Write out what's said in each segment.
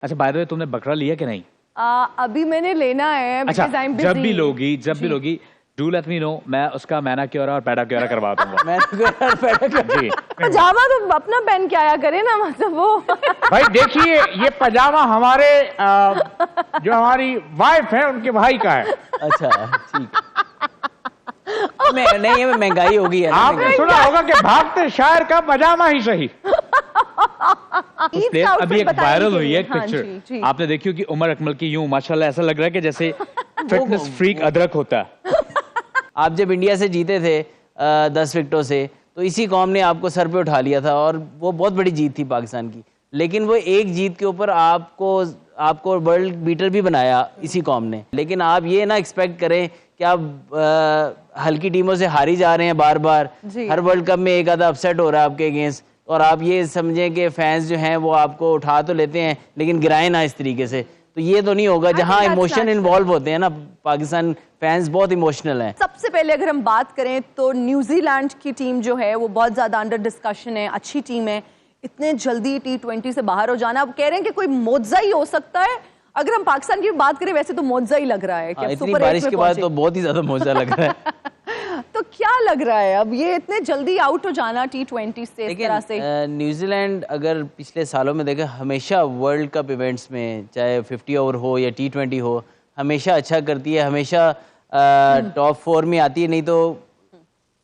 अच्छा, by the way तुमने बकरा लिया कि नहीं? अभी मैंने लेना है। अच्छा, जब भी busy। लोगी डू लेट मी नो, मैं उसका मैनाक्योर और पेडाक्योर करवा दूंगा। मैनिक्योर और पेडिक्योर। जी। पजामा तो अपना पहन के आया करे ना, मतलब वो। भाई देखिए, ये पजामा हमारे जो हमारी वाइफ है उनके भाई का है। अच्छा ठीक। नहीं, ये महंगाई होगी है ना। आपने सुना होगा कि भागते शायर का पजामा ही सही। ईद का अभी outfit एक बताइए वायरल कि- हुई है एक हाँ, पिक्चर, जी, जी। आपने देखी होगी उमर अकमल की, यूं माशाल्लाह ऐसा लग रहा है कि जैसे फिटनेस फ्रीक अदरक होता है। आप जब इंडिया से जीते थे 10 विकेटों से, तो इसी कौम ने आपको सर पे उठा लिया था और वो बहुत बड़ी जीत थी पाकिस्तान की। लेकिन वो एक जीत के ऊपर आपको वर्ल्ड बीटर भी बनाया इसी कौम ने। लेकिन आप ये ना एक्सपेक्ट करें कि आप हल्की टीमों से हारी जा रहे हैं बार बार। जी। हर वर्ल्ड कप में एक आधा अपसेट हो रहा है आपके अगेंस्ट, और आप ये समझें कि फैंस जो हैं वो आपको उठा तो लेते हैं लेकिन गिराए ना इस तरीके से। तो ये तो नहीं होगा। जहां that's इमोशन natural। इन्वॉल्व होते हैं ना, पाकिस्तान फैंस बहुत इमोशनल हैं। सबसे पहले अगर हम बात करें तो न्यूजीलैंड की टीम जो है वो बहुत ज्यादा अंडर डिस्कशन है, अच्छी टीम है। इतने जल्दी T20 से बाहर हो जाना, अब कह रहे हैं कि कोई मोजा ही हो सकता है। अगर हम पाकिस्तान की बात करें वैसे तो मोजा ही लग रहा है कि अब इतनी सुपर 8 बारिश में के बाद पहुंचे। तो बहुत ही ज्यादा मौजा लग रहा है। तो क्या लग रहा है अब ये इतने जल्दी आउट हो जाना T20 से इस तरह से? न्यूजीलैंड अगर पिछले सालों में देखें, हमेशा वर्ल्ड कप इवेंट्स में चाहे 50 ओवर हो या T20 हो, हमेशा अच्छा करती है, हमेशा टॉप 4 में आती है। नहीं तो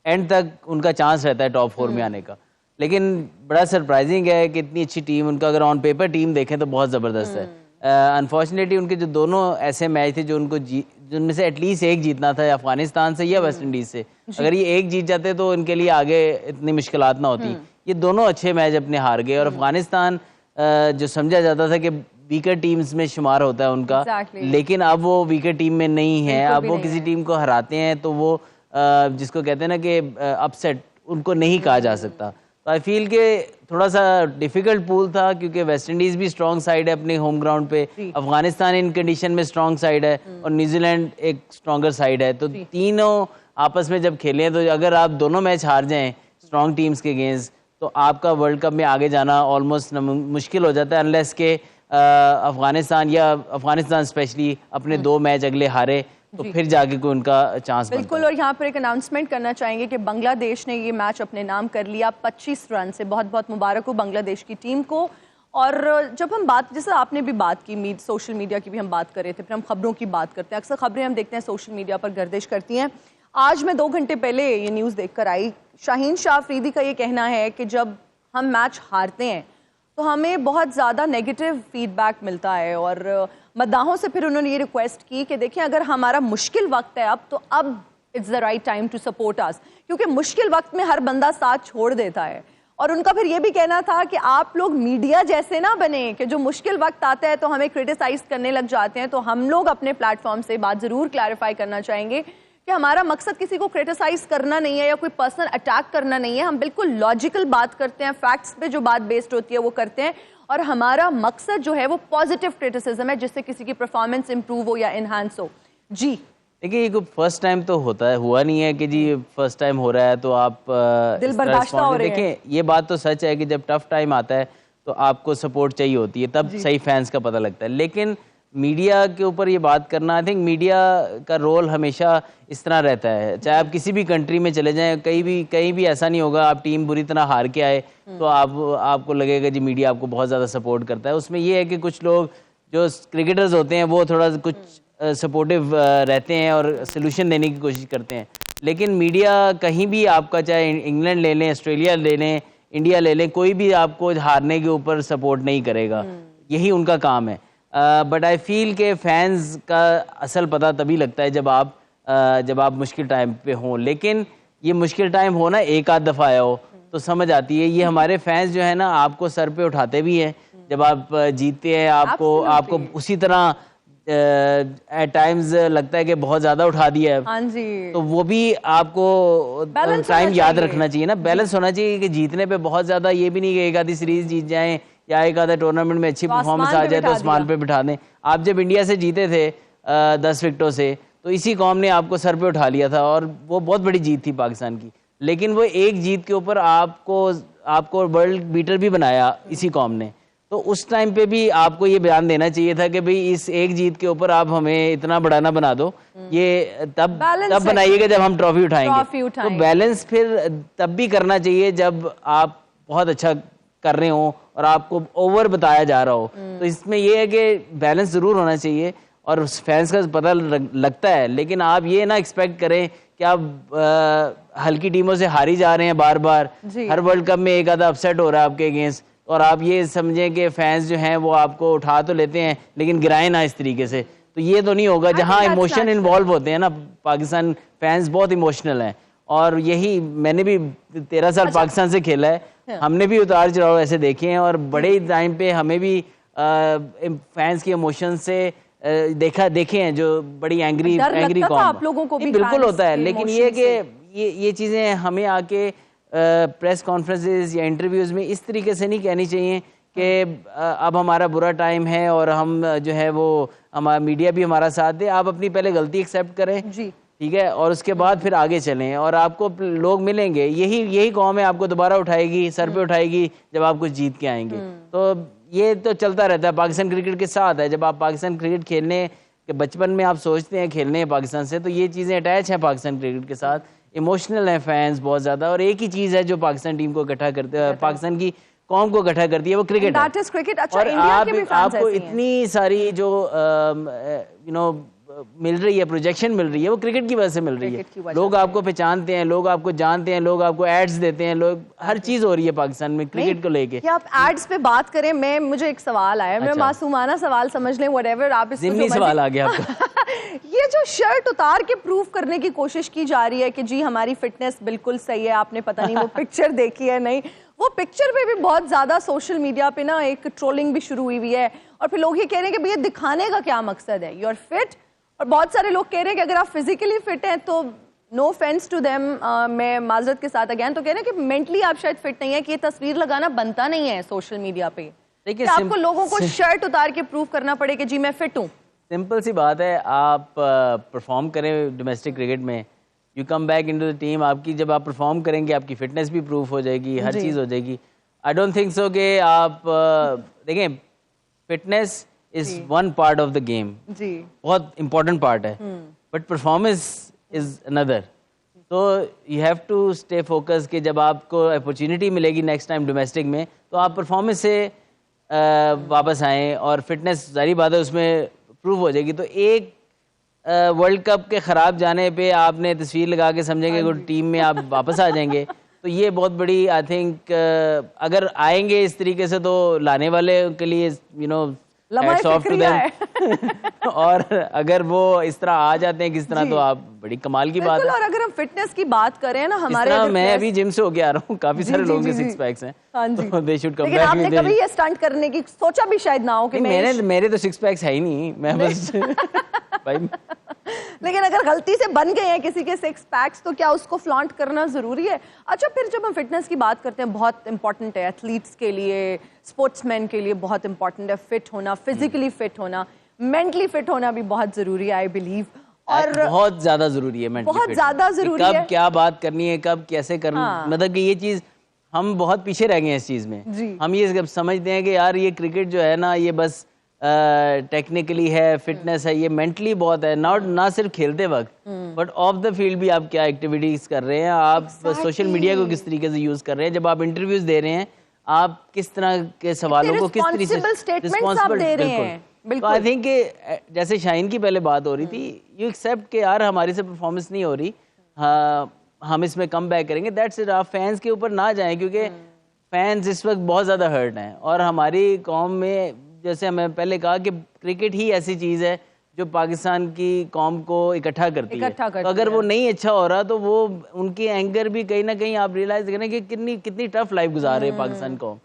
एंड तक उनका चांस रहता है टॉप 4 में आने का। लेकिन बड़ा सरप्राइजिंग है कि इतनी अच्छी टीम उनका, अगर ऑन पेपर टीम देखें तो बहुत ज़बरदस्त है। अनफॉर्चुनेटली उनके जो दोनों ऐसे मैच थे जो उनको जिनमें से एटलीस्ट एक जीतना था, अफगानिस्तान से या वेस्ट इंडीज से। अगर ये एक जीत जाते तो इनके लिए आगे इतनी मुश्किलात ना होती। ये दोनों अच्छे मैच अपने हार गए, और अफगानिस्तान जो समझा जाता था कि वीकर टीम्स में शुमार होता है उनका, लेकिन अब वो वीकर टीम में नहीं है। अब वो किसी टीम को हराते हैं तो वो जिसको कहते हैं ना कि अपसेट, उनको नहीं कहा जा सकता। तो आई फील के थोड़ा सा डिफिकल्ट पूल था, क्योंकि वेस्ट इंडीज भी स्ट्रॉन्ग साइड है अपने होम ग्राउंड पे, अफगानिस्तान इन कंडीशन में स्ट्रॉन्ग साइड है, और न्यूजीलैंड एक स्ट्रॉन्गर साइड है। तो तीनों आपस में जब खेले तो अगर आप दोनों मैच हार जाएं स्ट्रॉन्ग टीम्स के अगेंस्ट, तो आपका वर्ल्ड कप में आगे जाना ऑलमोस्ट मुश्किल हो जाता है, अनलेस के अफगानिस्तान स्पेशली अपने 2 मैच अगले हारे, तो फिर जाके कोई उनका चांस बनता है। बिल्कुल। और यहाँ पर एक अनाउंसमेंट करना चाहेंगे कि बांग्लादेश ने ये मैच अपने नाम कर लिया 25 रन से। बहुत बहुत मुबारक हो बांग्लादेश की टीम को। और जब हम बात, जैसे आपने भी बात की, सोशल मीडिया की भी हम बात कर रहे थे, फिर हम खबरों की बात करते हैं। अक्सर खबरें हम देखते हैं सोशल मीडिया पर गर्दिश करती हैं। आज मैं 2 घंटे पहले ये न्यूज़ देखकर आई, शाहीन शाह अफरीदी का ये कहना है कि जब हम मैच हारते हैं तो हमें बहुत ज़्यादा नेगेटिव फीडबैक मिलता है, और मद्दाहों से फिर उन्होंने ये रिक्वेस्ट की कि देखिए अगर हमारा मुश्किल वक्त है अब it's the right time to support us, क्योंकि मुश्किल वक्त में हर बंदा साथ छोड़ देता है। और उनका फिर ये भी कहना था कि आप लोग मीडिया जैसे ना बने कि जो मुश्किल वक्त आता है तो हमें क्रिटिसाइज करने लग जाते हैं। तो हम लोग अपने प्लेटफॉर्म से बात ज़रूर क्लैरिफाई करना चाहेंगे कि हमारा मकसद किसी को क्रिटिसाइज करना नहीं है या कोई पर्सनल अटैक करना नहीं है। हम बिल्कुल लॉजिकल बात करते हैं, फैक्ट्स पे जो बात बेस्ड होती है वो करते हैं, और हमारा मकसद जो है वो पॉजिटिव क्रिटिसिज्म है, जिससे किसी की परफॉर्मेंस इंप्रूव हो या इनहांस हो। जी देखिए, ये फर्स्ट टाइम तो होता है, हुआ नहीं है कि जी फर्स्ट टाइम हो रहा है तो आप दिल बर्दाश्त हो रहे हैं। देखिए, ये बात तो सच है कि जब टफ टाइम आता है तो आपको सपोर्ट चाहिए होती है, तब सही फैंस का पता लगता है। लेकिन मीडिया के ऊपर ये बात करना, आई थिंक मीडिया का रोल हमेशा इस तरह रहता है, चाहे आप किसी भी कंट्री में चले जाएं, कहीं भी ऐसा नहीं होगा आप टीम बुरी तरह हार के आए तो आपको लगेगा जी मीडिया आपको बहुत ज़्यादा सपोर्ट करता है। उसमें ये है कि कुछ लोग जो क्रिकेटर्स होते हैं वो थोड़ा कुछ सपोर्टिव रहते हैं और सोल्यूशन देने की कोशिश करते हैं। लेकिन मीडिया कहीं भी आपका, चाहे इंग्लैंड ले लें, ऑस्ट्रेलिया ले लें, इंडिया ले लें, कोई भी आपको हारने के ऊपर सपोर्ट नहीं करेगा, यही उनका काम है। बट आई फील के फैंस का असल पता तभी लगता है जब आप मुश्किल टाइम पे हों। लेकिन ये मुश्किल टाइम हो ना एक आध दफ़ा आया हो तो समझ आती है। ये हमारे फैंस जो है ना आपको सर पे उठाते भी हैं जब आप जीतते हैं, आपको उसी तरह एट टाइम्स लगता है कि बहुत ज़्यादा उठा दिया है। हाँ जी। तो वो भी आपको टाइम याद रखना चाहिए ना, बैलेंस होना चाहिए कि जीतने पे बहुत ज़्यादा ये भी नहीं कि एक आधी सीरीज जीत जाएं या एक आधा टूर्नामेंट में अच्छी परफॉर्मेंस आ जाए तो आसमान पे बिठा दें। आप जब इंडिया से जीते थे 10 विकेटों से, तो इसी कौम ने आपको सर पे उठा लिया था, और वो बहुत बड़ी जीत थी पाकिस्तान की। लेकिन वो एक जीत के ऊपर आपको वर्ल्ड बीटर भी बनाया इसी कौम ने। तो उस टाइम पे भी आपको ये बयान देना चाहिए था कि भाई इस एक जीत के ऊपर आप हमें इतना बड़ा ना बना दो, ये तब बनाइएगा जब हम ट्रॉफी उठाएंगे। तो बैलेंस फिर तब भी करना चाहिए जब आप बहुत अच्छा कर रहे हो और आपको ओवर बताया जा रहा हो। तो इसमें ये है कि बैलेंस जरूर होना चाहिए और फैंस का पता लगता है, लेकिन आप ये ना एक्सपेक्ट करें कि आप हल्की टीमों से हारी जा रहे हैं बार बार। हर वर्ल्ड कप में एक आधा अपसेट हो रहा है आपके अगेंस्ट, और आप ये समझें कि फैंस जो हैं वो आपको उठा तो लेते हैं लेकिन गिराए ना इस तरीके से, तो ये तो नहीं होगा। जहां इमोशन इन्वॉल्व होते हैं ना, पाकिस्तान फैंस बहुत इमोशनल हैं, और यही मैंने भी 13 साल पाकिस्तान से खेला है, हमने भी उतार चढ़ाव ऐसे देखे हैं, और बड़े टाइम पे हमें भी फैंस की इमोशन से देखे हैं जो बड़ी एंग्री कॉम आप लोगों को भी बिल्कुल होता है। लेकिन ये कि ये चीजें हमें आके प्रेस कॉन्फ्रेंसेस या इंटरव्यूज में इस तरीके से नहीं कहनी चाहिए कि अब हमारा बुरा टाइम है और हम जो है वो हमारा मीडिया भी हमारा साथ दे। आप अपनी पहले गलती एक्सेप्ट करें जी, ठीक है, और उसके बाद फिर आगे चलें, और आपको लोग मिलेंगे, यही कौम है आपको दोबारा उठाएगी, सर पे उठाएगी जब आप कुछ जीत के आएंगे। तो ये तो चलता रहता है, पाकिस्तान क्रिकेट के साथ है। जब आप पाकिस्तान क्रिकेट खेलने के बचपन में आप सोचते हैं खेलने हैं पाकिस्तान से, तो ये चीज़ें अटैच हैं पाकिस्तान क्रिकेट के साथ, इमोशनल हैं फैंस बहुत ज़्यादा। और एक ही चीज़ है जो पाकिस्तान टीम को इकट्ठा करते हैं, पाकिस्तान की कौम को इकट्ठा करती है, वो क्रिकेट है। अच्छा, और आपको इतनी सारी जो मिल रही है, प्रोजेक्शन मिल रही है, वो क्रिकेट की वजह से मिल रही है। लोग आपको पहचानते हैं, लोग आपको जानते हैं, लोग आपको एड्स देते हैं, लोग हर चीज हो रही है पाकिस्तान में क्रिकेट को लेके। आप एड्स पे बात करें, मुझे एक सवाल आया, मैं मासूमाना सवाल समझ लें, व्हाटएवर आप इसको जिम्मी सवाल आ गया आपका। ये जो शर्ट उतार के प्रूव करने की कोशिश की जा रही है कि जी हमारी फिटनेस बिल्कुल सही है, आपने पता नहीं वो पिक्चर देखी है नहीं, वो पिक्चर पे भी बहुत ज्यादा सोशल मीडिया पे ना एक ट्रोलिंग भी शुरू हुई है, और फिर लोग ये कह रहे हैं कि भैया दिखाने का क्या मकसद है, यू आर फिट। और बहुत सारे लोग कह रहे हैं कि अगर आप फिजिकली फिट हैं तो नो ऑफेंस टू देम, मैं माजरत के साथ अगेन तो कह रहे हैं कि मेंटली आप शायद फिट नहीं है, कि ये तस्वीर लगाना बनता नहीं है सोशल मीडिया पे। देखिए आपको लोगों को शर्ट उतार के प्रूव करना पड़े कि जी मैं फिट हूँ। सिंपल सी बात है, आप परफॉर्म करें डोमेस्टिक क्रिकेट में, you come back into the team, आपकी जब आप परफॉर्म करेंगे आपकी फिटनेस भी प्रूफ हो जाएगी, हर चीज़ हो जाएगी। आई डोंट थिंक सो कि आप देखें, fitness is one part of the game, जी बहुत इंपॉर्टेंट पार्ट है, बट परफॉर्मेंस इज अनदर। तो you have to stay focus कि जब आपको अपॉर्चुनिटी मिलेगी नेक्स्ट टाइम डोमेस्टिक में, तो आप परफॉर्मेंस से वापस आएँ, और फिटनेस जारी बात है उसमें प्रूव हो जाएगी। तो एक वर्ल्ड कप के खराब जाने पे आपने तस्वीर लगा के समझेंगे कि टीम में आप वापस आ जाएंगे, तो ये बहुत बड़ी आई थिंक अगर आएंगे इस तरीके से तो लाने वाले के लिए और अगर वो इस तरह आ जाते हैं किस तरह, तो आप बड़ी कमाल की बात है। और अगर हम फिटनेस की बात करें ना, हमारे मैं अभी जिम से होके आ रहा हूँ, काफी सारे लोगों के सिक्स पैक्स हैं, तो दे शुड कम बैक। लेकिन आपने कभी ये स्टंट करने की सोचा भी शायद ना हो कि मेरे तो सिक्स पैक्स है ही नहीं, मैं बस भाई। लेकिन अगर गलती से बन गए हैं किसी के सिक्स पैक्स, तो क्या उसको फ्लॉन्ट करना जरूरी है? अच्छा, फिर जब हम फिटनेस की बात करते हैं, बहुत इंपॉर्टेंट है एथलीट्स के लिए, स्पोर्ट्समैन के लिए बहुत इंपॉर्टेंट है फिट होना, फिजिकली फिट होना, मेंटली फिट होना भी बहुत जरूरी है, आई बिलीव। और बहुत ज्यादा जरूरी है, बहुत ज्यादा जरूरी है, कब क्या बात करनी है, कब कैसे करना, मतलब कि ये चीज हम बहुत पीछे रह गए हैं इस चीज में। हम ये समझते हैं कि यार ये क्रिकेट जो है ना, ये बस टेक्निकली है, फिटनेस है, ये मेंटली बहुत है, ना सिर्फ खेलते वक्त बट ऑफ द फील्ड भी आप क्या एक्टिविटीज कर रहे हैं, आप सोशल मीडिया को किस तरीके से यूज कर रहे हैं, जब आप इंटरव्यूज दे रहे हैं आप किस तरह के सवालों को किस तरीके से रिस्पॉन्सिबल दे रहे हैं। बिल्कुल। आई थिंक जैसे शाहीन की पहले बात हो रही थी, यू एक्सेप्ट कि यार हमारी से परफॉर्मेंस नहीं हो रही, हम इसमें कम बैक करेंगे, दैट्स इट। आप फैंस के ऊपर ना जाएं, क्योंकि फैंस इस वक्त बहुत ज्यादा हर्ट हैं, और हमारी कौम में जैसे मैं पहले कहा कि क्रिकेट ही ऐसी चीज है जो पाकिस्तान की कौम को इकट्ठा करती है। तो अगर वो नहीं अच्छा हो रहा, तो वो उनकी एंगर भी कहीं ना कहीं आप रियलाइज करें कि कितनी टफ लाइफ गुजार रही है पाकिस्तान कौम।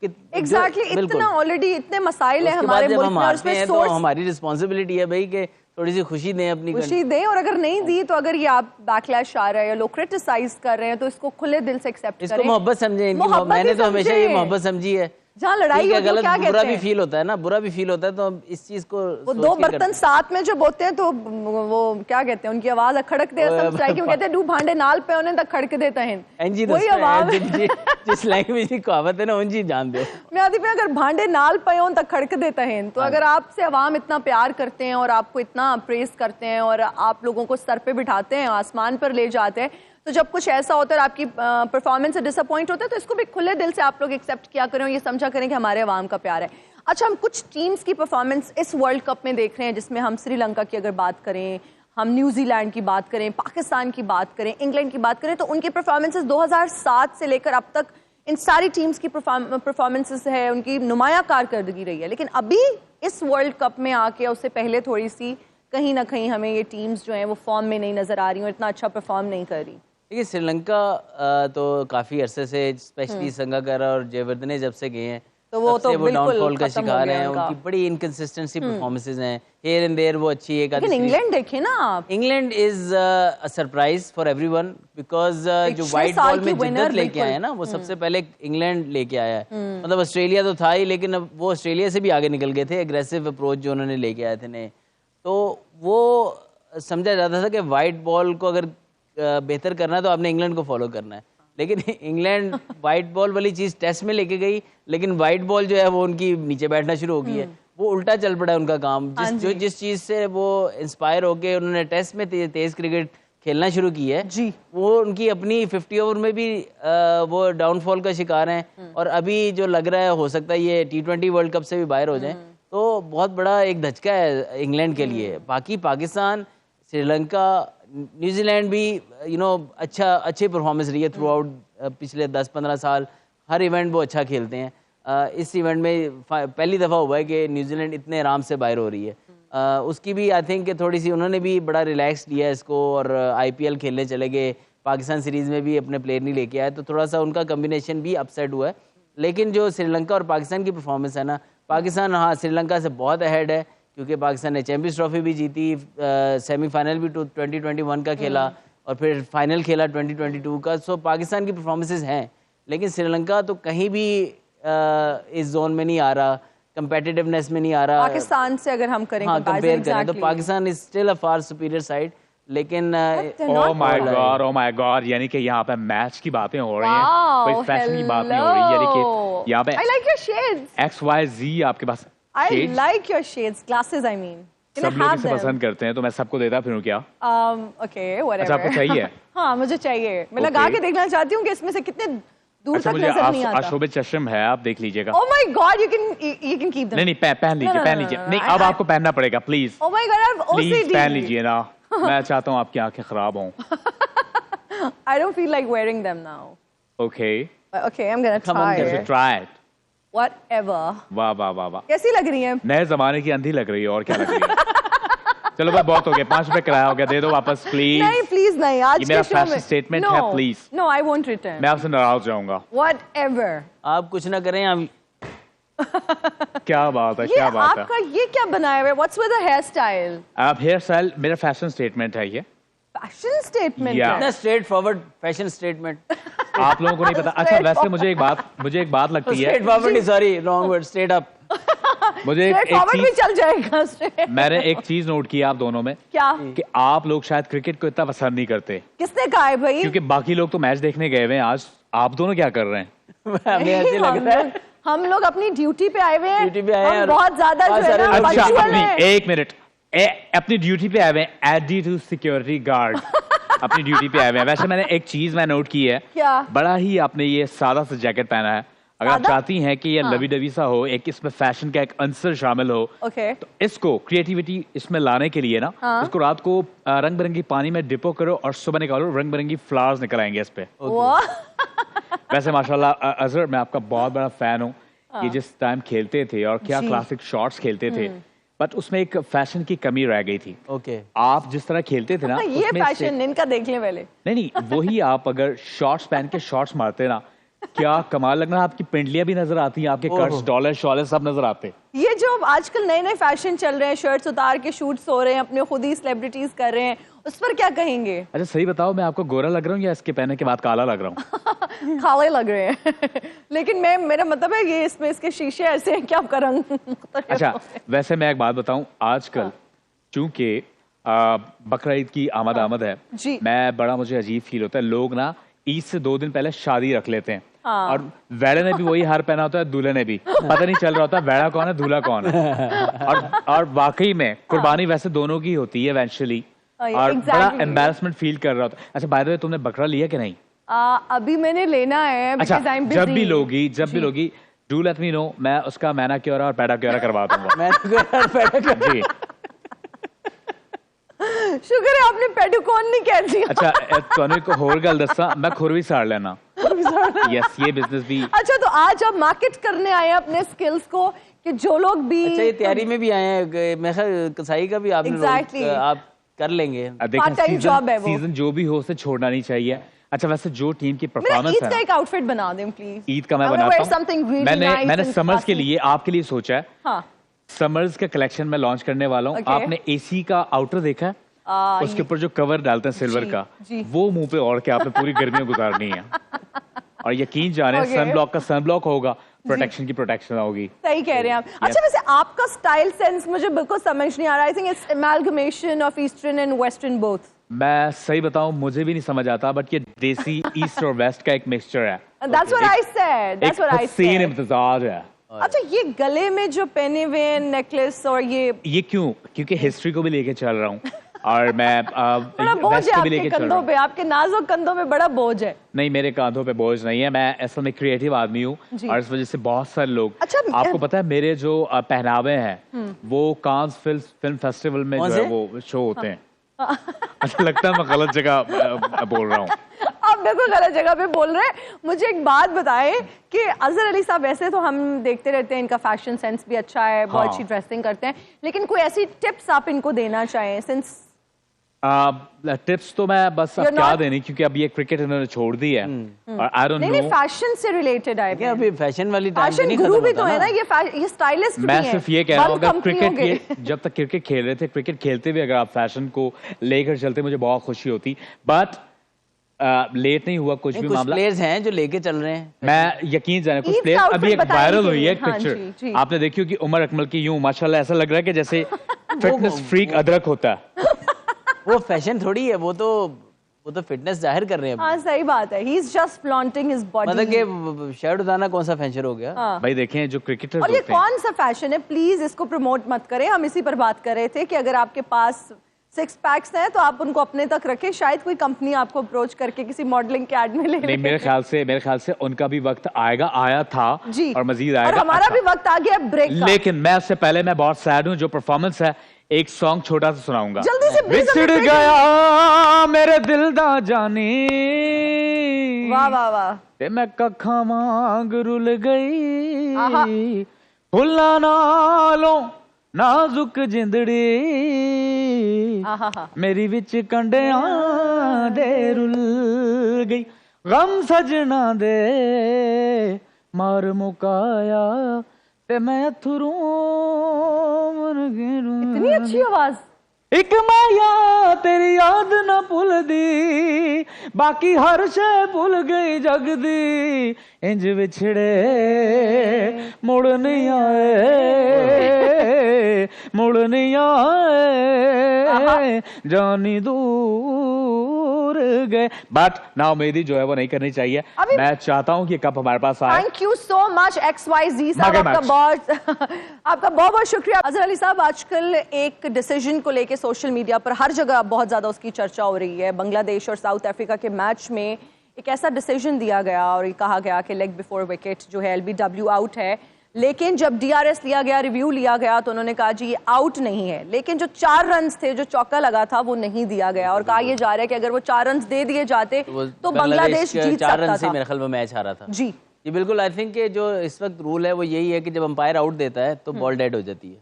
एग्जैक्टली, इतना ऑलरेडी इतने मसाइल है हमारे मुल्क में, और उसमें तो हमारी रिस्पॉन्सिबिलिटी है भाई कि थोड़ी सी खुशी दें, अपनी खुशी दें, और अगर नहीं दी तो अगर ये आप बैकलैश आ रहा है या लोग क्रिटिसाइज कर रहे हैं, तो इसको खुले दिल से एक्सेप्ट करें, इसको मोहब्बत समझें। मैंने तो हमेशा ये मोहब्बत समझी है, जहाँ लड़ाई हो गलत बुरा भी फील होता है ना, बुरा भी फील होता है, तो इस चीज को वो दो बर्तन साथ में जब होते हैं तो वो क्या कहते हैं, उनकी आवाज खड़क दे, कहते हैं डू भांडे नाल पे उन्हें तक खड़क देता है, वही आवाज जिस लैंग्वेज की कहावत है ना उन चीज जान दो। मैं आदि पे अगर भांडे नाल पयों तक खड़क देता है, तो अगर आपसे अवाम इतना प्यार करते हैं और आपको इतना प्रेस करते हैं और आप लोगों को सर पे बिठाते हैं, आसमान पर ले जाते हैं, तो जब कुछ ऐसा होता है और आपकी परफॉर्मेंस से डिसअपॉइंट होता है, तो इसको भी खुले दिल से आप लोग एक्सेप्ट किया करें और ये समझा करें कि हमारे अवाम का प्यार है। अच्छा, हम कुछ टीम्स की परफॉर्मेंस इस वर्ल्ड कप में देख रहे हैं, जिसमें हम श्रीलंका की अगर बात करें, हम न्यूजीलैंड की बात करें, पाकिस्तान की बात करें, इंग्लैंड की बात करें, तो उनकी परफॉर्मेंसेस 2007 से लेकर अब तक इन सारी टीम्स की परफॉर्मेंसेस है, उनकी नुमाया कारकर्दगी रही है। लेकिन अभी इस वर्ल्ड कप में आके, उससे पहले थोड़ी सी कहीं ना कहीं हमें ये टीम्स जो हैं वो फॉर्म में नहीं नजर आ रही और इतना अच्छा परफॉर्म नहीं कर रही। देखिए श्रीलंका तो काफी अरसे से स्पेशली संगाकारा और जयवर्धने जब से गए हैं तो वो तो बिल्कुल डाउनफॉल का खत्म हो शिकार गया हैं। उनका। उनकी बड़ी इनकंसिस्टेंसी परफॉर्मेंसेस हैं, हियर एंड देयर वो अच्छी है। लेकिन इंग्लैंड देखे ना आप, England is a surprise for everyone because जो वाइट बॉल में जिद्दत लेके आए हैं ना, वो सबसे पहले इंग्लैंड लेके आया है। मतलब ऑस्ट्रेलिया तो था ही, लेकिन अब वो ऑस्ट्रेलिया से भी आगे निकल गए थे। एग्रेसिव अप्रोच जो उन्होंने लेके आए थे नए, तो वो समझा जाता था कि वाइट बॉल को अगर बेहतर करना है तो आपने इंग्लैंड को फॉलो करना है। लेकिन इंग्लैंड वाइट बॉल वाली चीज टेस्ट में लेके गई, लेकिन वाइट बॉल जो है वो उनकी नीचे बैठना शुरू हो गई है। वो उल्टा चल पड़ा है उनका काम। जिस चीज से वो इंस्पायर होके उन्होंने टेस्ट में तेज क्रिकेट खेलना शुरू की है जी, वो उनकी अपनी 50 ओवर में भी वो डाउनफॉल का शिकार हैं। और अभी जो लग रहा है हो सकता है ये T20 वर्ल्ड कप से भी बाहर हो जाए, तो बहुत बड़ा एक धचका है इंग्लैंड के लिए। बाकी पाकिस्तान, श्रीलंका, न्यूजीलैंड भी अच्छी परफॉर्मेंस रही है थ्रू आउट पिछले 10-15 साल। हर इवेंट वो अच्छा खेलते हैं। इस इवेंट में पहली दफ़ा हुआ है कि न्यूजीलैंड इतने आराम से बाहर हो रही है। उसकी भी आई थिंक थोड़ी सी उन्होंने भी बड़ा रिलैक्स लिया इसको और IPL खेलने चले गए। पाकिस्तान सीरीज़ में भी अपने प्लेयर नहीं लेके आए, तो थोड़ा सा उनका कम्बिनेशन भी अपसेट हुआ है। लेकिन जो श्रीलंका और पाकिस्तान की परफॉर्मेंस है ना, पाकिस्तान हाँ श्रीलंका से बहुत अहेड है, क्योंकि पाकिस्तान ने चैंपियंस ट्रॉफी भी जीती, सेमीफाइनल भी 2021 का खेला और फिर फाइनल खेला 2022 का। सो पाकिस्तान की परफॉर्मेंसेस हैं, लेकिन श्रीलंका तो कहीं भी इस जोन में नहीं आ रहा, कंपेटिटिवनेस में नहीं आ रहा। पाकिस्तान से अगर हम करें कंपेयर करें तो Pakistan is still a far superior side. लेकिन ओह माय गॉड, यानी कि यहाँ पे मैच की बातें हो रही हैं, कोई फैशन की बात नहीं हो रही। यानी कि यहाँ पे I like your shades. XYZ आपके पास I shades like your shades, glasses I mean. Can I सब लोग have इसे them? पसंद करते हैं, तो मैं सबको देता फिरूं क्या? Okay, whatever. अच्छा, आपको चाहिए? हाँ, मुझे चाहिए। मैं लगा के देखना चाहती हूँ कि इसमें से कितने दूर अच्छा, तक मुझे नजर नहीं आता। अशोभित चश्म है, आप देख लीजिएगा। Oh my God, you can keep them. नहीं पहन लीजिए, No, पहन no, लीजिए। no, नहीं, I- अब आपको पहनना पड़ेगा please. Oh my God, I have please OCD. पहन लीजिए ना, मैं चाहता हूँ आपकी आंखें खराब हों। I don't feel like wearing them now. Okay, Okay, I'm gonna Come on, try. Try it. Whatever. वाह वाह वाह वाह, कैसी लग रही है? नए जमाने की अंधी लग रही है, और क्या लग रही है। चलो भाई, बहुत हो गया, 5 रुपए किराया हो गया, दे दो वापस प्लीज। नहीं, प्लीज नहीं। आज ये के मेरा शो में fashion statement no, है, please. No, I won't return. मैं आपसे नाराज जाऊंगा। Whatever. आप कुछ ना करें, हम क्या बात है, ये क्या बात है। आपका ये क्या बनाया हुआ है? What's with the hairstyle? आप हेयर स्टाइल, मेरा फैशन स्टेटमेंट है ये। Fashion statement. Yeah. है। इतना स्ट्रेट फॉरवर्ड फैशन स्टेटमेंट। आप लोगों को नहीं पता। अच्छा, वैसे मुझे एक बात लगती है, straight forward, sorry wrong word, straight up. मुझे Straight forward भी चीज, चल जाएगा straight. मैंने एक चीज नोट की आप दोनों में, क्या? कि आप लोग शायद क्रिकेट को इतना पसंद नहीं करते, किसने कहा है भाई? क्योंकि बाकी लोग तो मैच देखने गए हुए हैं। आज आप दोनों क्या कर रहे हैं? हमें ऐसे लग रहा है हम लोग अपनी ड्यूटी पे आए हुए हैं। ड्यूटी पे आए हैं हम और बहुत ज्यादा जो है ना बहुत सारे अच्छा, punctual हैं। एक मिनट, अपनी ड्यूटी पे आए हुए हैं, एडी टू सिक्योरिटी गार्ड। अपनी ड्यूटी पे आए हुए हैं। वैसे मैंने एक चीज मैं नोट की है, क्या? बड़ा ही आपने ये सादा सा जैकेट पहना है। अगर आप सादा? चाहती हैं कि ये हाँ। लवी डवी सा हो, एक इसमें फैशन का एक अंसर शामिल हो, ओके। तो इसको क्रिएटिविटी इसमें लाने के लिए ना, हाँ। इसको रात को रंग बिरंगी पानी में डिपो करो और सुबह निकालो, रंग बिरंगी फ्लावर्स निकल आएंगे इस पे। वाह। वैसे माशाल्लाह अजहर, मैं आपका बहुत बड़ा फैन हूँ। ये जिस टाइम खेलते थे और क्या जी। क्लासिक शॉट्स खेलते थे, बट उसमें एक फैशन की कमी रह गई थी। ओके। आप जिस तरह खेलते थे ना, ये उसमें से- फैशन इनका देख ले पहले। नहीं, वही आप अगर शॉर्ट्स पहन के शॉर्ट्स मारते ना, क्या कमाल लगना। आपकी पिंडलियां भी नजर आती हैं, आपके कट्स, डॉलर शॉलर सब नजर आते। ये जो आजकल नए नए फैशन चल रहे हैं, शर्ट्स उतार के शूट्स हो रहे हैं, अपने खुद ही सेलिब्रिटीज कर रहे हैं, उस पर क्या कहेंगे? अच्छा सही बताओ, मैं आपको गोरा लग रहा हूँ या इसके पहनने के बाद काला लग रहा हूँ? काले लग रहे हैं। लेकिन मेरा मतलब है ये इसमें इसके शीशे ऐसे हैं कि आपका रंग मुख्तलिफ अच्छा, हो। वैसे मैं एक बात बताऊं, आजकल चूंकि बकरा ईद की आमद है, जी। मुझे अजीब फील होता है। लोग ना ईद से 2 दिन पहले शादी रख लेते हैं। हाँ। और वेड़े ने भी वही हार पहना होता है, दूल्हे ने भी पता नहीं चल रहा होता वेड़ा कौन है दूल्हा कौन है। और वाकई में कुर्बानी वैसे दोनों की होती है इवेंचुअली, और बड़ा एम्बैरेसमेंट फील कर रहा होता है। अच्छा बाय द वे तुमने बकरा लिया कि नहीं? अभी मैंने लेना है। अच्छा because I'm जब भी busy। लोगी डू लेट मी नो, मैं उसका मैना क्योरा और पैडा क्योरा करवा दूंगा। जी शुक्र है आपने पेडुकॉन नहीं कह दिया। अच्छा ਤੁਹਾਨੂੰ ਇੱਕ ਹੋਰ ਗੱਲ ਦੱਸਾਂ, मैं खुर भी साड़ लेना। यस ये बिजनेस भी। अच्छा तो आज आप मार्केट करने आए हैं अपने स्किल्स को कि जो लोग भी अच्छा ये तैयारी में भी आए हैं, मैं कसाई का भी आपने Exactly। आप कर लेंगे। Part time job है वो। सीजन जो भी हो उसे छोड़ना नहीं चाहिए। अच्छा वैसे जो टीम की मेरा परफॉर्मेंस ईद है का एक आउटफिट बना दें प्लीज। ईद का मैं बनाता हूँ। मैंने समर्स के लिए आपके लिए सोचा है। हाँ समर्स का कलेक्शन मैं लॉन्च करने वाला हूँ। Okay। आपने एसी का आउटर देखा है? उसके ऊपर जो कवर डालते हैं सिल्वर जी, का, जी। वो मुंह पे ओढ़ के आपने पूरी गर्मियां गुजारनी है। और यकीन जाने Okay। सन ब्लॉक का सन ब्लॉक होगा, प्रोटेक्शन की प्रोटेक्शन होगी। सही कह रहे हैं आप। अच्छा वैसे आपका स्टाइल सेंस मुझे बिल्कुल समझ नहीं आ रहा। I think it's amalgamation of eastern and western both. मैं सही बताऊं मुझे भी नहीं समझ आता, बट ये देसी ईस्ट और वेस्ट का एक मिक्सचर है। That's what I said, that's what I हसीन सेड। इम्तिजाज है। अच्छा ये गले में जो पहने हुए हैं नेकलेस और ये क्यों? क्योंकि हिस्ट्री को भी लेके चल रहा हूँ और मैं बड़ा बोझ वेस्ट है को भी आपके लेके चल रहा कंधों हूँ। पे, आपके नाजुक कंधों पे बड़ा बोझ है। नहीं मेरे कांधों पे बोझ नहीं है, मैं असल में क्रिएटिव आदमी हूँ जी। और इस वजह से बहुत सारे लोग। अच्छा, आपको पता है मेरे जो पहनावे हैं वो कांस फिल्म फेस्टिवल में कौन जो है से? वो शो होते हैं। अच्छा लगता है मैं गलत जगह बोल रहा हूँ। आप बिल्कुल गलत जगह पे बोल रहे हैं। मुझे एक बात बताएं कि अजहर अली साहब वैसे तो हम देखते रहते हैं, इनका फैशन सेंस भी अच्छा है, बहुत हाँ। अच्छी ड्रेसिंग करते हैं, लेकिन कोई ऐसी टिप्स आप इनको देना चाहें सिंस टिप्स तो मैं बस अब You're क्या not- देनी, क्योंकि अब ये क्रिकेट इन्होंने छोड़ दी है और आई डोंट नहीं नहीं नो। फैशन से रिलेटेड आए क्या अभी फैशन वाली टाइम फैशन नहीं गुरु खत्म भी होता तो है ना? ना, ये स्टाइलिस्ट भी मैं हैं। सिर्फ ये कह रहा हूँ बंद अगर कंपनियों क्रिकेट के। जब तक क्रिकेट खेल रहे थे, क्रिकेट खेलते हुए अगर आप फैशन को लेकर चलते मुझे बहुत खुशी होती, बट लेट नहीं हुआ कुछ भी कुछ मामला। प्लेयर्स हैं जो लेके चल रहे हैं। मैं यकीन जाने कुछ ईद प्लेयर का अभी एक outfit बताइए वायरल हुई है एक हाँ, जी, जी। पिक्चर आपने देखी हो कि उमर अकमल की यूं माशाल्लाह ऐसा लग रहा है कि जैसे फिटनेस फ्रीक अदरक होता है। वो फैशन थोड़ी है, वो तो फिटनेस जाहिर कर रहे हैं। हाँ सही बात है, he is just flaunting his मतलब बॉडी। कि शर्ट उतारना कौन सा फैशन हो गया? भाई देखें जो क्रिकेटर्स और ये होते हैं कौन सा फैशन है, प्लीज इसको प्रमोट मत करें। हम इसी पर बात कर रहे थे कि अगर आपके पास 6 पैक्स हैं तो आप उनको अपने तक रखें, शायद कोई कंपनी आपको अप्रोच करके किसी मॉडलिंग के एड में ले नहीं ले। मेरे ख्याल से उनका भी वक्त आएगा, आया था जी और मजीद और आएगा। हमारा अच्छा। भी वक्त आ गया ब्रेक का। लेकिन मैं उससे पहले मैं बहुत सैड हूँ, जो परफॉर्मेंस है एक सॉन्ग छोटा सा सुनाऊंगा। जल्दी से please विछड़ हमें गया मेरे दिल दा जानी, वाह वाह वाह। ते मैं कखा वांग रुल आहा। गई, फुल्लां नालों नाजुक जिंदड़ी आहा। मेरी विच कंडियां दे रुल गई, गम सजना दे मार मुकाया ते मैं थरू इतनी अच्छी आवाज। एक माया तेरी याद ना भुल दी, बाकी हर शय भुल गई जग दी, इंज विछड़े मुड़ नहीं आए, मुड़ नहीं आए, जानी दूर गए। बट ना उम्मीदी जो है वो नहीं करनी चाहिए। अभी- मैं चाहता हूँ कि कप हमारे पास आए। Thank you so much XYZ साहब, आपका बहुत बहुत शुक्रिया। अजहर अली साहब आजकल एक डिसीजन को लेके सोशल मीडिया पर हर जगह बहुत ज्यादा उसकी चर्चा हो रही है। बांग्लादेश और साउथ अफ्रीका के मैच में एक ऐसा डिसीजन दिया गया और ये कहा गया कि लेग बिफोर विकेट जो है LBW आउट है, लेकिन जब DRS लिया गया, रिव्यू लिया गया, तो उन्होंने कहा जी ये आउट नहीं है, लेकिन जो 4 रन थे, जो चौका लगा था, वो नहीं दिया गया और कहा यह जा रहा है कि अगर वो 4 रन दे दिए जाते तो बांग्लादेश जीत 4 रन सकता से था। मेरे ख्याल में मैच हारा था। जी ये बिल्कुल आई थिंक कि जो इस वक्त रूल है वो यही है कि जब अंपायर आउट देता है तो बॉल डेड हो जाती है,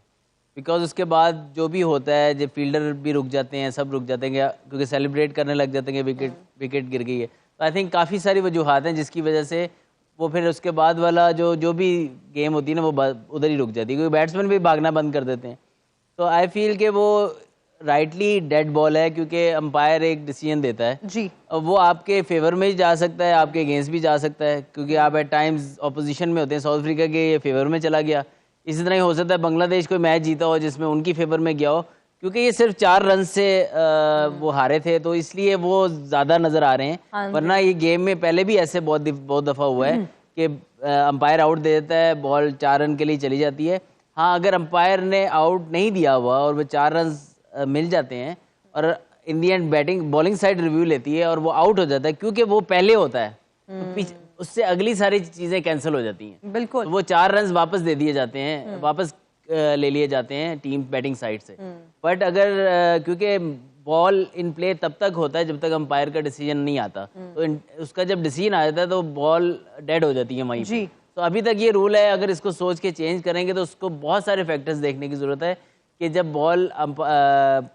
बिकॉज उसके बाद जो भी होता है, जब फील्डर भी रुक जाते हैं, सब रुक जाते हैं क्योंकि सेलिब्रेट करने लग जाते हैं कि विकेट गिर गई है। तो आई थिंक काफ़ी सारी वजूहत हैं जिसकी वजह से वो फिर उसके बाद वाला जो भी गेम होती है ना वो उधर ही रुक जाती है, क्योंकि बैट्समैन भी भागना बंद कर देते हैं। तो आई फील कि वो राइटली डेड बॉल है, क्योंकि अंपायर एक डिसीजन देता है जी वो आपके फेवर में जा सकता है, आपके अगेंस्ट भी जा सकता है, क्योंकि आप एट टाइम्स ऑपोजिशन में होते हैं। साउथ अफ्रीका के ये फेवर में चला गया, इसी तरह ही हो सकता है बांग्लादेश कोई मैच जीता हो जिसमें उनकी फेवर में गया हो, क्योंकि ये सिर्फ 4 रन से वो हारे थे, तो इसलिए वो ज्यादा नजर आ रहे हैं। वरना ये गेम में पहले भी ऐसे बहुत दफा हुआ है कि अंपायर आउट दे देता है, बॉल 4 रन के लिए चली जाती है। हाँ, अगर अंपायर ने आउट नहीं दिया हुआ और वो 4 रन मिल जाते हैं और इन दी एंड बॉलिंग साइड रिव्यू लेती है और वो आउट हो जाता है, क्योंकि वो पहले होता है, तो उससे अगली सारी चीजें कैंसिल हो जाती हैं। बिल्कुल। तो वो 4 रन वापस दे दिए जाते हैं, वापस ले लिए जाते हैं टीम बैटिंग साइड से। बट अगर क्योंकि बॉल इन प्ले तब तक होता है जब तक अंपायर का डिसीजन नहीं आता, तो उसका जब डिसीजन आ जाता है तो बॉल डेड हो जाती है वहीं पे। तो अभी तक ये रूल है, अगर इसको सोच के चेंज करेंगे तो उसको बहुत सारे फैक्टर्स देखने की जरूरत है कि जब बॉल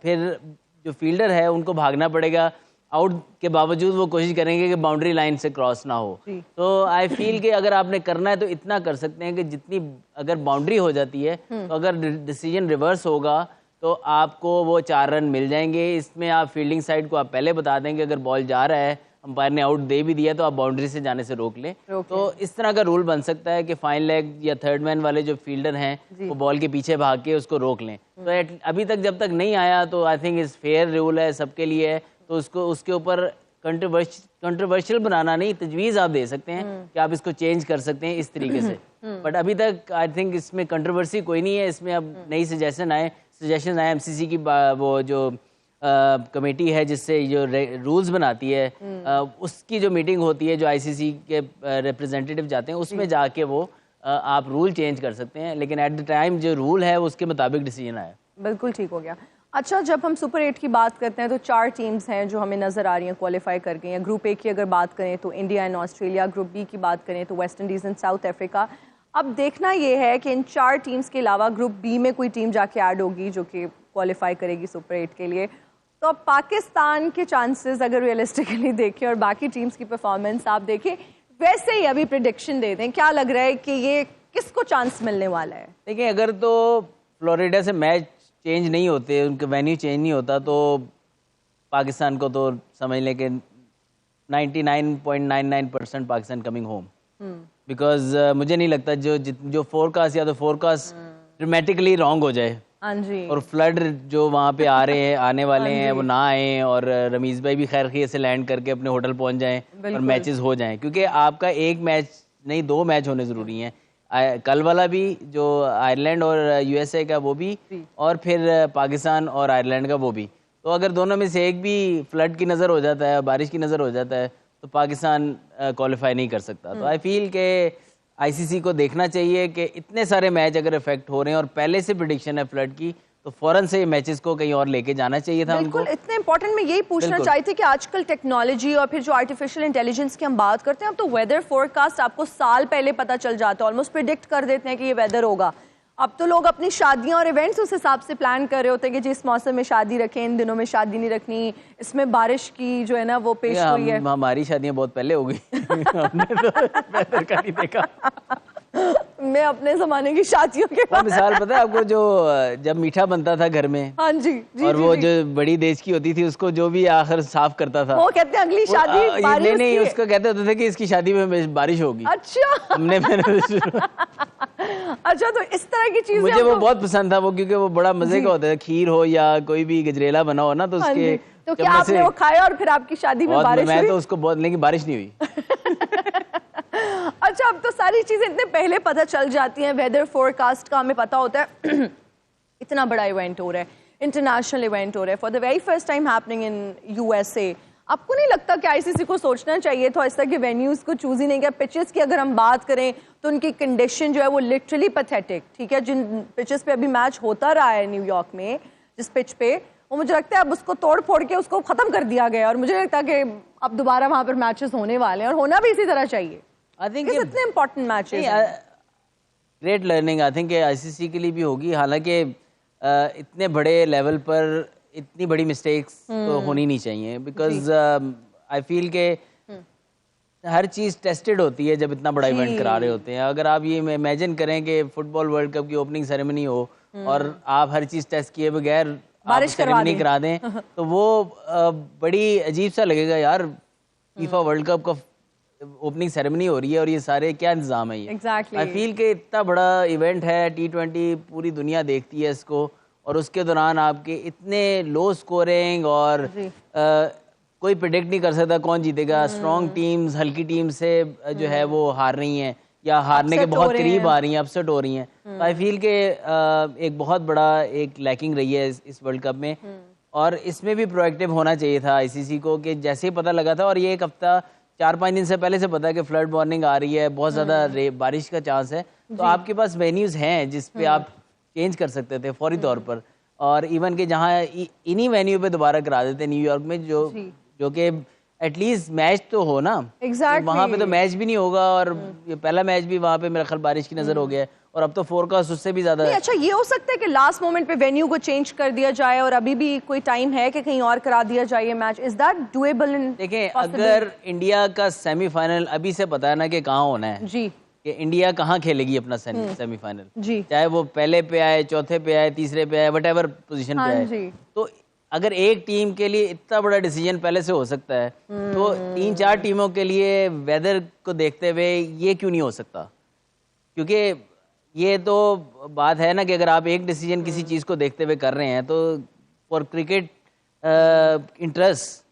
फिर जो फील्डर है उनको भागना पड़ेगा, आउट के बावजूद वो कोशिश करेंगे कि बाउंड्री लाइन से क्रॉस ना हो। तो आई फील कि अगर आपने करना है तो इतना कर सकते हैं कि जितनी अगर बाउंड्री हो जाती है तो अगर डिसीजन रिवर्स होगा तो आपको वो 4 रन मिल जाएंगे। इसमें आप फील्डिंग साइड को आप पहले बता देंगे अगर बॉल जा रहा है, अंपायर ने आउट दे भी दिया तो आप बाउंड्री से जाने से रोक लें। तो इस तरह का रूल बन सकता है कि फाइन लेग या थर्ड मैन वाले जो फील्डर हैं वो बॉल के पीछे भाग के उसको रोक लें। तो अभी तक जब तक नहीं आया तो आई थिंक इस फेयर रूल है, सबके लिए है, तो उसको उसके ऊपर कंट्रोवर्शियल बनाना नहीं, तजवीज़ आप दे सकते हैं कि आप इसको चेंज कर सकते हैं इस तरीके से। बट अभी तक आई थिंक इसमें कंट्रोवर्सी कोई नहीं है। इसमें अब नई सजेशन आए एमसीसी की वो जो कमेटी है जिससे जो रूल्स बनाती है, उसकी जो मीटिंग होती है, जो आईसीसी के रिप्रेजेंटेटिव जाते हैं, उसमें जाके वो आप रूल चेंज कर सकते हैं। लेकिन एट द टाइम जो रूल है उसके मुताबिक डिसीजन आया। बिल्कुल ठीक हो गया। अच्छा, जब हम सुपर 8 की बात करते हैं तो 4 टीम्स हैं जो हमें नज़र आ रही हैं क्वालिफाई कर गई हैं। ग्रुप ए की अगर बात करें तो India and Australia, group B की बात करें तो West Indies and South Africa. अब देखना ये है कि इन 4 टीम्स के अलावा ग्रुप बी में कोई टीम जाके ऐड होगी जो कि क्वालिफाई करेगी सुपर 8 के लिए। तो अब पाकिस्तान के चांसेस अगर रियलिस्टिकली देखें और बाकी टीम्स की परफॉर्मेंस आप देखें, वैसे ही अभी प्रिडिक्शन दे दें, क्या लग रहा है कि ये किसको चांस मिलने वाला है? देखिए, अगर तो फ्लोरिडा से मैच चेंज नहीं होते, उनका वेन्यू चेंज नहीं होता, तो पाकिस्तान को तो समझ लें कि 99.99% पाकिस्तान कमिंग होम। बिकॉज मुझे नहीं लगता जो फोरकास्ट या तो फोरकास्ट ड्रामेटिकली रॉन्ग हो जाए। हाँ जी। और फ्लड जो वहाँ पे आ रहे हैं, आने वाले हैं, वो ना आए और रमीज भाई भी खैर खैरियत से लैंड करके अपने होटल पहुँच जाएं और मैचेस हो जाएं, क्योंकि आपका एक मैच नहीं 2 मैच होने ज़रूरी हैं। कल वाला भी जो आयरलैंड और यूएसए का वो भी, और फिर पाकिस्तान और आयरलैंड का वो भी। तो अगर दोनों में से एक भी फ्लड की नज़र हो जाता है, बारिश की नज़र हो जाता है, तो पाकिस्तान क्वालिफाई नहीं कर सकता। तो आई फील के आईसीसी को देखना चाहिए कि इतने सारे मैच अगर इफेक्ट हो रहे हैं और पहले से प्रेडिक्शन है फ्लड की, तो फौरन से मैचेस को कहीं और लेके जाना चाहिए था उनको। इतने इंपॉर्टेंट मैं यही पूछना चाहती थी कि आजकल टेक्नोलॉजी और फिर जो आर्टिफिशियल इंटेलिजेंस की हम बात करते हैं, अब तो वेदर फोरकास्ट आपको साल पहले पता चल जाता है, ऑलमोस्ट प्रिडिक्ट कर देते हैं कि ये वेदर होगा। अब तो लोग अपनी शादियां और इवेंट्स उस हिसाब से प्लान कर रहे होते हैं कि जिस मौसम में शादी रखें, इन दिनों में शादी नहीं रखनी, इसमें बारिश की जो है ना वो पेश हुई है। हमारी शादियां बहुत पहले हो गई हमने तो वेदर का नहीं देखा। मैं अपने जमाने की शादियों के वो मिसाल पता है आपको, जो जब मीठा बनता था घर में, हाँ जी, और वो जो बड़ी देश की होती थी उसको जो भी आखिर साफ करता था, वो कहते हैं अगली शादी बारिश नहीं, उसको कहते होते थे कि इसकी शादी में बारिश होगी। अच्छा। हमने अच्छा, तो इस तरह की चीजें मुझे वो बहुत पसंद था वो, क्योंकि वो बड़ा मजे का होता है। खीर हो या कोई भी गजरेला बना हो ना, तो उसके तो क्या आपने वो खाया और फिर आपकी शादी में बारिश हुई? मैं तो उसको बहुत, लेकिन बारिश नहीं हुई। अच्छा, अब तो सारी चीजें इतने पहले पता चल जाती हैं, वेदर फोरकास्ट का हमें पता होता है। इतना बड़ा इवेंट हो रहा है, इंटरनेशनल इवेंट हो रहा है, for the very first time happening in USA. आपको नहीं लगता कि आईसीसी को सोचना चाहिए था इस तरह के वेन्यूज को चूज ही नहीं किया? पिचेस की अगर हम बात करें तो उनकी कंडीशन जो है वो लिटरली पैथेटिक, ठीक है। जिन पिचेस पे अभी मैच होता रहा है न्यूयॉर्क में, जिस पिच पे, वो मुझे लगता है अब उसको तोड़ फोड़ के उसको खत्म कर दिया गया, और मुझे लगता है कि अब दोबारा वहां पर मैचेस होने वाले हैं और होना भी इसी तरह चाहिए। आई थिंक इतने important matches, great learning I think ICC के लिए भी होगी। हालांकि इतने बड़े लेवल पर इतनी बड़ी मिस्टेक्स तो होनी नहीं चाहिए, बिकॉज आई फील के हर चीज़ टेस्टेड होती है जब इतना बड़ा इवेंट करा रहे होते हैं। अगर आप ये इमेजिन करें कि फुटबॉल वर्ल्ड कप की ओपनिंग सेरेमनी हो और आप हर चीज़ टेस्ट किए बगैर बारिश सेरेमनी करा दें, तो वो बड़ी अजीब सा लगेगा यार। फीफा वर्ल्ड कप का ओपनिंग सेरेमनी हो रही है और ये सारे क्या इंतजाम है ये। Exactly. आई फील के इतना बड़ा इवेंट है, T20 पूरी दुनिया देखती है इसको, और उसके दौरान आपके इतने लो स्कोरिंग और कोई प्रिडिक्ट नहीं कर सकता कौन जीतेगा। स्ट्रॉन्ग टीम्स हल्की टीम से जो है वो हार रही हैं या हारने के बहुत करीब आ रही हैं, अपसेट हो रही हैं। तो आई फील के एक बहुत बड़ा एक लैकिंग रही है इस वर्ल्ड कप में, और इसमें भी प्रोएक्टिव होना चाहिए था आईसीसी को कि जैसे ही पता लगा था, और ये एक हफ्ता 4-5 दिन से पहले से पता है कि फ्लड वार्निंग आ रही है, बहुत ज़्यादा बारिश का चांस है, तो आपके पास वेन्यूज़ हैं जिस पे आप चेंज कर सकते थे फौरी तौर पर। और इवन के जहाँ इन्हीं वेन्यू पे दोबारा करा देते न्यूयॉर्क में, जो कि एटलीस्ट मैच तो हो ना। Exactly. वहाँ पे तो मैच भी नहीं होगा, और ये पहला मैच भी वहाँ पे मेरा ख्याल बारिश की नज़र हो गया है, और अब तो फोरकास्ट उससे भी ज़्यादा है। अच्छा, ये हो सकता है कि लास्ट मोमेंट पे वेन्यू को चेंज कर दिया जाए और अभी भी कोई टाइम है कि कहीं और करा दिया जाए ये मैच? Is that doable? इन देखें, अगर इंडिया का सेमीफाइनल अभी से पता है ना कि कहाँ होना है जी, कि इंडिया कहाँ खेलेगी अपना सेमीफाइनल, जी, चाहे वो पहले पे आए, चौथे पे आए, तीसरे पे आए, वट पोजीशन पे हाँ आए, जी। तो अगर एक टीम के लिए इतना बड़ा डिसीजन पहले से हो सकता है, तो 3-4 टीमों के लिए वेदर को देखते हुए ये क्यों नहीं हो सकता? क्योंकि ये तो बात है ना कि अगर आप एक डिसीजन किसी चीज़ को देखते हुए कर रहे हैं, तो फॉर क्रिकेट इंटरेस्ट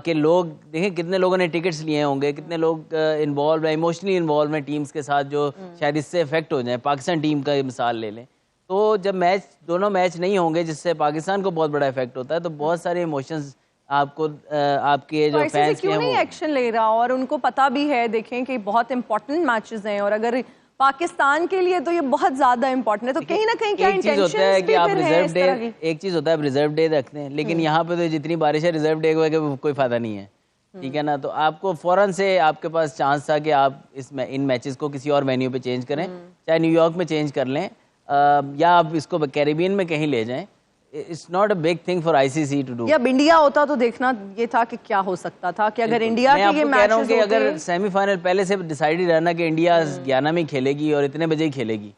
के लोग देखें कितने लोगों ने टिकट्स लिए होंगे, कितने लोग इन्वॉल्व हैं, इमोशनली इन्वॉल्व हैं टीम्स के साथ, जो शायद इससे इफेक्ट हो जाए। पाकिस्तान टीम का मिसाल ले लें, तो जब दोनों मैच नहीं होंगे जिससे पाकिस्तान को बहुत बड़ा इफेक्ट होता है, तो बहुत सारे इमोशंस आपको आपके जो फैंस क्यों नहीं एक्शन ले रहा? और उनको पता भी है, देखें कि बहुत इंपॉर्टेंट मैचेस हैं, और अगर पाकिस्तान के लिए तो ये बहुत ज्यादा इंपॉर्टेंट है, तो कहीं ना कहीं क्या इंटेंशंस होता है कि आप रिजर्व डे, हैं? एक चीज होता है आप रिजर्व डे रखते हैं, लेकिन यहाँ पे तो जितनी बारिश है रिजर्व डे का कोई फायदा नहीं है, ठीक है ना। तो आपको फौरन से आपके पास चांस था कि आप इन मैचेस को किसी और वेन्यू पे चेंज करें, चाहे न्यूयॉर्क में चेंज कर लें, या आप इसको कैरिबियन में कहीं ले जाएं। It's not a big thing for ICC to do. या इंडिया होता तो देखना ये था कि क्या हो सकता था कि अगर इंडिया के ये मैचेस होते, अगर सेमीफाइनल पहले से डिसाइडेड रहना कि इंडिया 11 में खेलेगी और इतने बजे ही खेलेगी,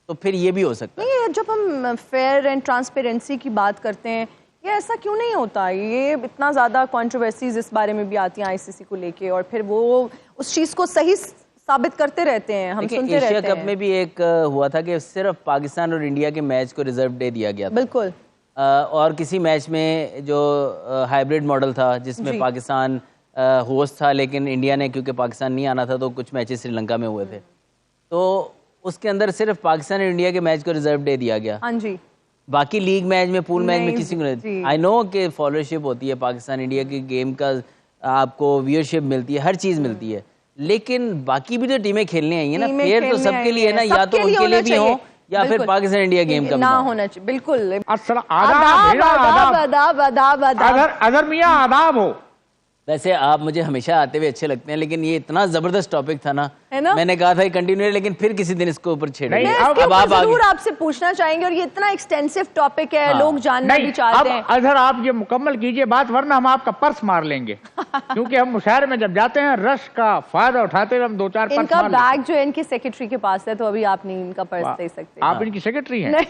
तो फिर ये भी हो सकता है। नहीं, जब हम फेयर एंड ट्रांसपेरेंसी की बात करते हैं, ये ऐसा क्यों नहीं होता? ये इतना ज्यादा कंट्रोवर्सीज इस बारे में भी आती हैं आईसीसी को लेके, और फिर वो उस चीज को सही साबित करते रहते हैं, हम सुनते रहते हैं। एशिया कप में भी एक हुआ था कि सिर्फ पाकिस्तान और इंडिया के मैच को रिजर्व डे दिया गया था। बिल्कुल। और किसी मैच में जो हाइब्रिड मॉडल था जिसमें पाकिस्तान होस्ट था, लेकिन इंडिया ने, क्योंकि पाकिस्तान नहीं आना था, तो कुछ मैचेस श्रीलंका में हुए थे, तो उसके अंदर सिर्फ पाकिस्तान और इंडिया के मैच को रिजर्व डे दिया गया। हाँ जी। बाकी लीग मैच में, पूल मैच में किसी को नहीं। आई नो कि फॉलोअरशिप होती है पाकिस्तान इंडिया की गेम का, आपको व्यूअरशिप मिलती है, हर चीज मिलती है, लेकिन बाकी भी तो टीमें खेलने आई है ना, फेयर तो सबके लिए है ना, या तो उनके लिए भी हो या फिर पाकिस्तान इंडिया गेम का ना होना चाहिए। बिल्कुल। अगर मियां आदाब हो। वैसे आप मुझे हमेशा आते हुए अच्छे लगते हैं, लेकिन ये इतना जबरदस्त टॉपिक था ना, मैंने कहा था कंटिन्यू, लेकिन फिर किसी दिन इसको ऊपर छेड़ेंगे। अब आप जरूर आपसे पूछना चाहेंगे, और ये इतना एक्सटेंसिव टॉपिक है, लोग जानना भी चाहते हैं। अगर आप ये मुकम्मल कीजिए बात, वरना हम आपका पर्स मार लेंगे। क्योंकि हम मुशायरे में जब जाते हैं, रश का फायदा उठाते हुए हम 2-4 पर्स इनका बैग जो है इनके सेक्रेटरी के पास है, तो अभी आप नहीं इनका पर्स दे सकते। आप इनकी सेक्रेटरी हैं?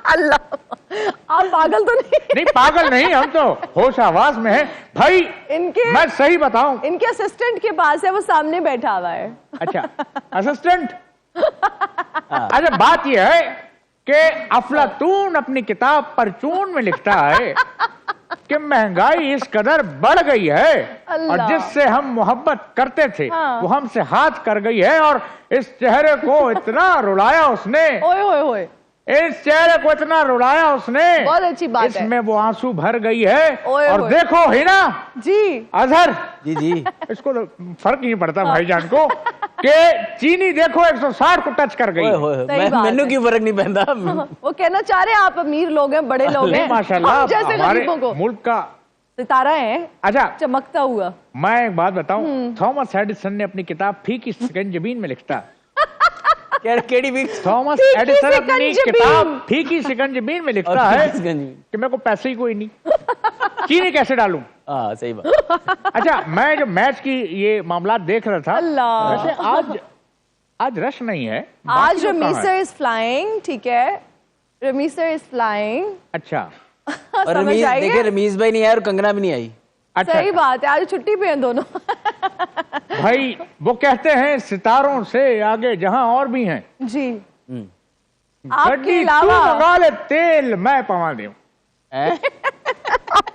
अल्लाह, आप पागल तो नहीं? पागल नहीं, हम तो होश आवाज में हैं भाई। इनके, मैं सही बताऊं, इनके असिस्टेंट के पास है, वो सामने बैठा हुआ है। अच्छा, असिस्टेंट। अच्छा, बात यह है कि अफलातून अपनी किताब परचून में लिखता है कि महंगाई इस कदर बढ़ गई है, और जिससे हम मोहब्बत करते थे वो हमसे हाथ कर गई है, और इस चेहरे को इतना रुलाया उसने, ओए ओए ओए, इस चेहरे को इतना रुलाया उसने, बहुत अच्छी बात है, इसमें वो आंसू भर गई है। ओए और ओए। देखो हिना जी, अजहर जी, इसको तो फर्क नहीं पड़ता भाईजान को कि चीनी देखो 160 को टच कर गई। मैनू क्यों फर्क नहीं पड़ता? वो कहना चाह रहे हैं आप अमीर लोग हैं, बड़े लोग हैं, माशाल्लाह, जैसे गरीबों को मुल्क का सितारा है, अच्छा चमकता हुआ। मैं एक बात बताऊं, थॉमस एडिसन ने अपनी किताब फीकी सिकंजबीन में लिखता, थॉमस एडिसन अपनी किताब फीकी सिकंजबीन में लिखता है कि मेरे को पैसे ही कोई नहीं, चीनी कैसे डालूं। सही बात। अच्छा, मैं जो मैच की ये मामला देख रहा था, वैसे आज रश नहीं है, आज रमीसर इज फ्लाइंग, ठीक है, रमीसर इज फ्लाइंग। अच्छा, और रमीज, देखिए रमीज भाई नहीं आया और कंगना भी नहीं आई। अच्छा, सही बात है, आज छुट्टी पे हैं दोनों। भाई वो कहते हैं सितारों से आगे जहां और भी हैं जी, आपके गड्डी तू अलावा मंगा ले, तेल मैं पवा दूं। हैं?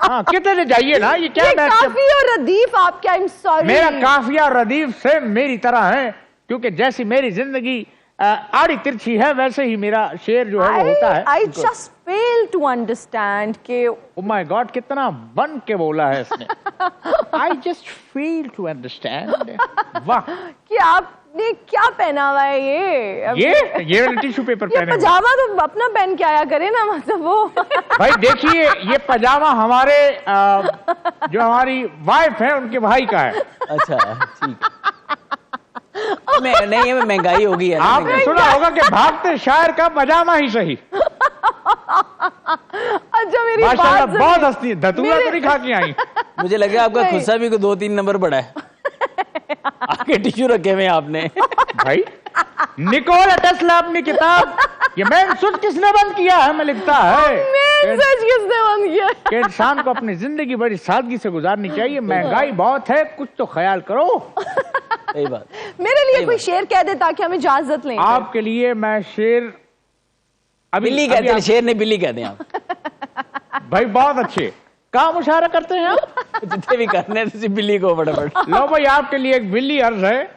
हाँ, कितने चाहिए ना, ये क्या ये मैच काफी और रदीफ आपके, आई एम सॉरी। मेरा काफिया और रदीफ सेम मेरी तरह है, क्योंकि जैसी मेरी जिंदगी आड़ी तिरछी है, वैसे ही मेरा शेर जो है वो होता है। I just fail to understand के ओ माय गॉड, कितना बन के बोला है इसने। I just feel to understand. वाह, कि आपने क्या पहना हुआ है ये टिश्यू पेपर ये पहने हुए। पजामा तो अपना पहन के आया करे ना, मतलब वो भाई देखिए, ये पजामा हमारे जो हमारी वाइफ है उनके भाई का है। अच्छा ठीक। नहीं, ये महंगाई होगी है ना, आपने महंगाई। सुना होगा कि भागते शायर का पजामा ही सही। अच्छा मेरी माशाल्लाह बात बहुत हंसती है, धतूरा तो नहीं खा के आई। मुझे लगा आपका नहीं। खुस्सा भी को 2-3 नंबर बड़ा है। आगे टिश्यू रखे हुए हैं आपने। भाई निकोला टेस्ला अपनी किताब ये मैन सुट किसने बंद किया है में लिखता है सच किसने बंद किया? कि इंसान को अपनी जिंदगी बड़ी सादगी से गुजारनी चाहिए, महंगाई बहुत है, कुछ तो ख्याल करो। सही बात। मेरे लिए कोई शेर कह दे ताकि हम इजाजत लें। आपके लिए मैं शेर बिल्ली कहते हैं, शेर नहीं बिल्ली कहते हैं आप। भाई बहुत अच्छे काम मुशायरा करते हैं आप। जितने भी करने हैं सिर्फ बिल्ली को फटाफट। लो भाई, आपके लिए एक बिल्ली अर्ज है।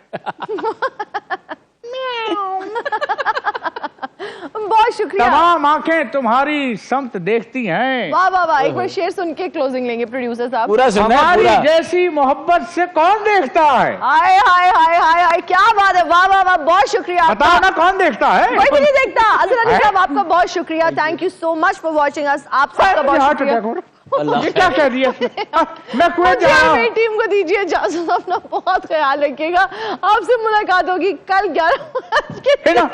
बहुत शुक्रिया। तमाम आंखें तुम्हारी समत देखती हैं, वाह वाह वाह, एक बार शेर सुन के क्लोजिंग लेंगे प्रोड्यूसर साहब। पूरा सुनना है हमारी पूरा। जैसी मोहब्बत से कौन देखता है? हाय हाय हाय हाय हाय, क्या बात है, वाह वाह वाह, बहुत शुक्रिया बताओ आपका। ना, कौन देखता है? कोई भी नहीं देखता। अजहर अली साहब आपका बहुत शुक्रिया, thank you so much for watching us. आप सबका बहुत हार्ट शुक्रिया। अटैक हो रहा। अल्लाह ये क्या कह दिया इसने? मैं कुएं जा रहा मेरी हूँ। टीम को दीजिए इजाजत, अपना बहुत ख्याल रखिएगा। आपसे मुलाकात होगी कल 11 बजे। है ना?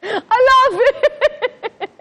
अल्लाह हाफिज।